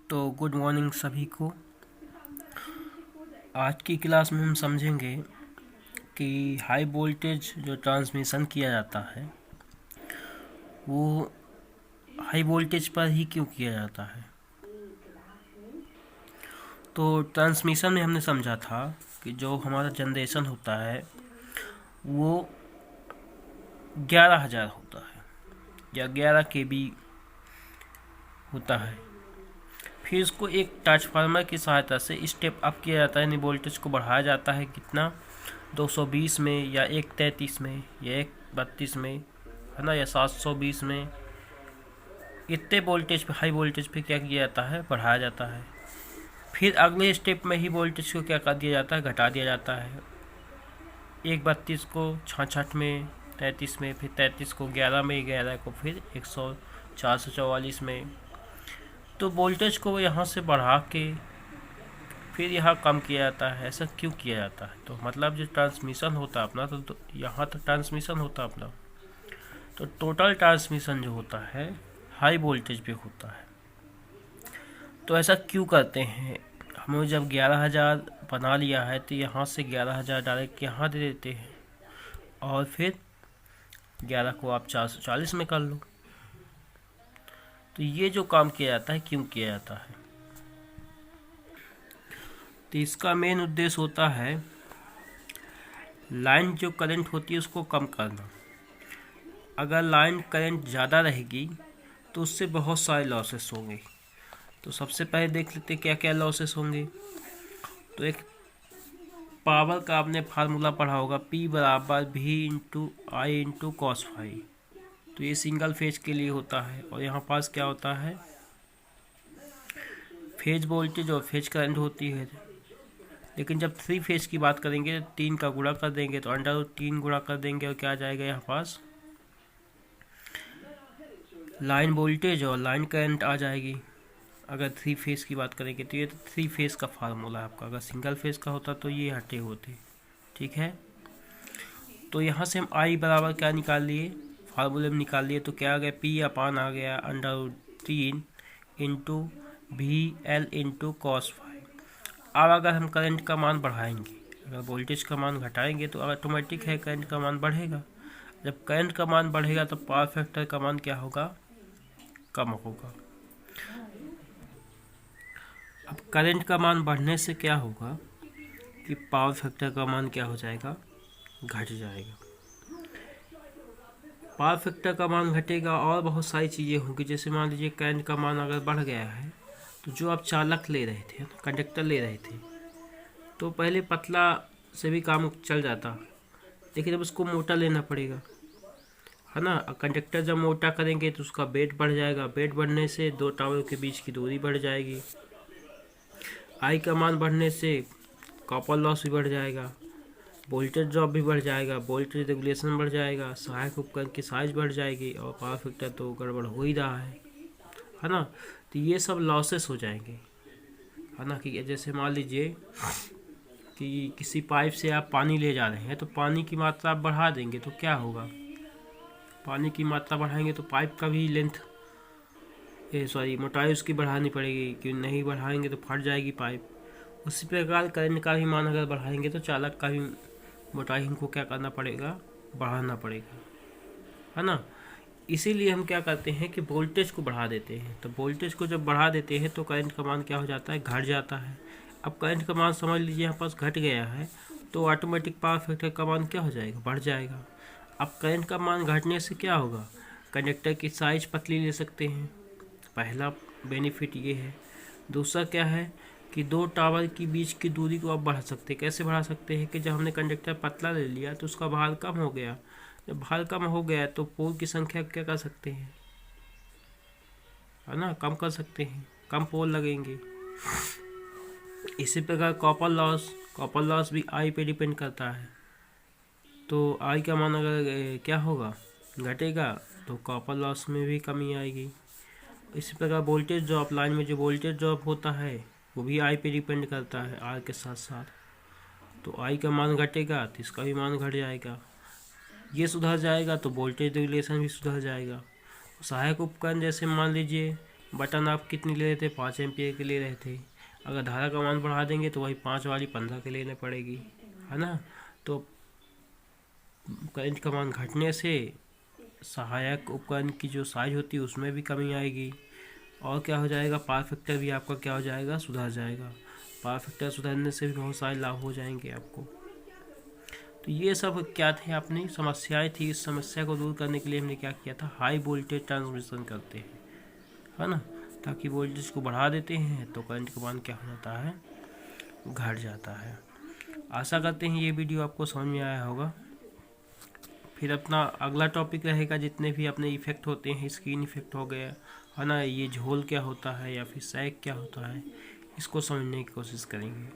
तो good morning सभी को। आज की क्लास में हम समझेंगे कि हाई वोल्टेज जो ट्रांसमिशन किया जाता है वो हाई वोल्टेज पर ही क्यों किया जाता है। तो ट्रांसमिशन में हमने समझा था कि जो हमारा जनरेशन होता है वो 11,000 होता है या 11 kV होता है। फिर इसको एक ट्रांसफार्मर की सहायता से स्टेप अप किया जाता है, यानी वोल्टेज को बढ़ाया जाता है। कितना? 220 में या 133 में या 132 में, है ना, या 720 में। इतने वोल्टेज पे, हाई वोल्टेज पे क्या किया जाता है? बढ़ाया जाता है। फिर अगले स्टेप में ही वोल्टेज को क्या कर दिया जाता है? घटा दिया जाता है। 132 को 66 में, 33 में, फिर 33 को 11 में, 11 को फिर 444 में। तो वोल्टेज को यहाँ से बढ़ा के फिर यहाँ कम किया जाता है। ऐसा क्यों किया जाता है? तो मतलब जो ट्रांसमिशन होता है अपना, तो यहाँ तक ट्रांसमिशन होता है अपना, तो टोटल ट्रांसमिशन जो होता है हाई वोल्टेज पे होता है। तो ऐसा क्यों करते हैं? हमें जब 11,000 बना लिया है तो यहाँ से 11,000 डायरेक्ट यहाँ दे देते हैं और फिर 11 को आप 440 में कर लो। तो ये जो काम किया जाता है क्यों किया जाता है? तो इसका मेन उद्देश्य होता है लाइन जो करंट होती है उसको कम करना। अगर लाइन करंट ज़्यादा रहेगी तो उससे बहुत सारे लॉसेस होंगे। तो सबसे पहले देख लेते क्या क्या लॉसेस होंगे। तो एक पावर का आपने फार्मूला पढ़ा होगा, P बराबर V/I/cos∅। तो ये सिंगल फेज के लिए होता है और यहाँ पास क्या होता है? फेज वोल्टेज और फेज करंट होती है। लेकिन जब 3 फेज की बात करेंगे तो 3 का गुणा कर देंगे तो √3 गुणा कर देंगे और क्या आ जाएगा यहाँ पास? लाइन वोल्टेज और लाइन करंट आ जाएगी। अगर 3 फेज की बात करेंगे तो ये तो 3 फेज का फार्मूला है आपका। अगर सिंगल फेज का होता तो ये हटे होते। ठीक है, तो यहाँ से हम I बराबर क्या निकाल लिए? फार्मूले में निकाल लिए। तो क्या आ गया? P/, आ गया √3 इंटू VL/cos∅। अब अगर हम करंट का मान बढ़ाएंगे, अगर वोल्टेज का मान घटाएंगे तो ऑटोमेटिक है करंट का मान बढ़ेगा। जब करंट का मान बढ़ेगा तो पावर फैक्टर का मान क्या होगा? कम होगा। अब करंट का मान बढ़ने से क्या होगा कि पावर फैक्टर का मान क्या हो जाएगा? घट जाएगा। पावर फैक्टर का मान घटेगा और बहुत सारी चीज़ें होंगी। जैसे मान लीजिए करंट का मान अगर बढ़ गया है तो जो आप चालक ले रहे थे, कंडक्टर ले रहे थे, तो पहले पतला से भी काम चल जाता, लेकिन अब उसको मोटा लेना पड़ेगा, है ना। कंडक्टर जब मोटा करेंगे तो उसका वेट बढ़ जाएगा। वेट बढ़ने से दो टावरों के बीच की दूरी बढ़ जाएगी। आई का मान बढ़ने से कॉपर लॉस भी बढ़ जाएगा, वोल्टेज ड्रॉप भी बढ़ जाएगा, वोल्टेज रेगुलेशन बढ़ जाएगा, सहायक उपकरण की साइज बढ़ जाएगी और पावर फैक्टर तो गड़बड़ हो ही रहा है ना। तो ये सब लॉसेस हो जाएंगे, है ना। कि जैसे मान लीजिए कि किसी पाइप से आप पानी ले जा रहे हैं तो पानी की मात्रा आप बढ़ा देंगे तो क्या होगा? पानी की मात्रा बढ़ाएंगे तो पाइप का भी लेंथ मोटाई उसकी बढ़ानी पड़ेगी, कि नहीं बढ़ाएंगे तो फट जाएगी पाइप। उसी प्रकार करंट का भी मान अगर बढ़ाएंगे तो चालक का भी मोटाई हमको क्या करना पड़ेगा? बढ़ाना पड़ेगा, है ना। इसीलिए हम क्या करते हैं कि वोल्टेज को बढ़ा देते हैं। तो वोल्टेज को जब बढ़ा देते हैं तो करंट का मान क्या हो जाता है? घट जाता है। अब करंट का मान समझ लीजिए यहाँ पास घट गया है तो ऑटोमेटिक पावर फैक्टर का मान क्या हो जाएगा? बढ़ जाएगा। अब करंट का मान घटने से क्या होगा? कंडक्टर की साइज पतली ले सकते हैं, पहला बेनिफिट ये है। दूसरा क्या है कि दो टावर के बीच की दूरी को आप बढ़ा सकते हैं। कैसे बढ़ा सकते हैं? कि जब हमने कंडक्टर पतला ले लिया तो उसका भार कम हो गया। जब भार कम हो गया तो पोल की संख्या क्या कर सकते हैं, है ना, कम कर सकते हैं, कम पोल लगेंगे। इसी प्रकार कॉपर लॉस भी आई पे डिपेंड करता है। तो आई का मान अगर क्या होगा? घटेगा तो कॉपर लॉस में भी कमी आएगी। इसी प्रकार वोल्टेज ड्रॉप, लाइन में जो वोल्टेज ड्रॉप होता है वो भी आई पे डिपेंड करता है, आर के साथ साथ। तो आई का मान घटेगा तो इसका भी मान घट जाएगा। ये सुधर जाएगा तो वोल्टेज रेगुलेशन भी सुधर जाएगा। सहायक उपकरण जैसे मान लीजिए बटन आप कितनी ले रहे थे, 5 एम्पियर के ले रहे थे। अगर धारा का मान बढ़ा देंगे तो वही 5 वाली 15 के लेने पड़ेगी, है ना। तो करंट का मान घटने से सहायक उपकरण की जो साइज होती है उसमें भी कमी आएगी। और क्या हो जाएगा, पावर फैक्टर भी आपका क्या हो जाएगा, सुधर जाएगा। पावर फैक्टर सुधरने से भी बहुत सारे लाभ हो जाएंगे आपको। तो ये सब क्या थे, अपनी समस्याएं थी। इस समस्या को दूर करने के लिए हमने क्या किया था, हाई वोल्टेज ट्रांसमिशन करते हैं, है ना। ताकि वोल्टेज को बढ़ा देते हैं तो करंट का मान क्या हो जाता है, घट जाता है। आशा करते हैं ये वीडियो आपको समझ में आया होगा। फिर अपना अगला टॉपिक रहेगा, जितने भी अपने इफेक्ट होते हैं, स्क्रीन इफेक्ट हो गया, है ना, ये झोल क्या होता है या फिर सैग क्या होता है, इसको समझने की कोशिश करेंगे।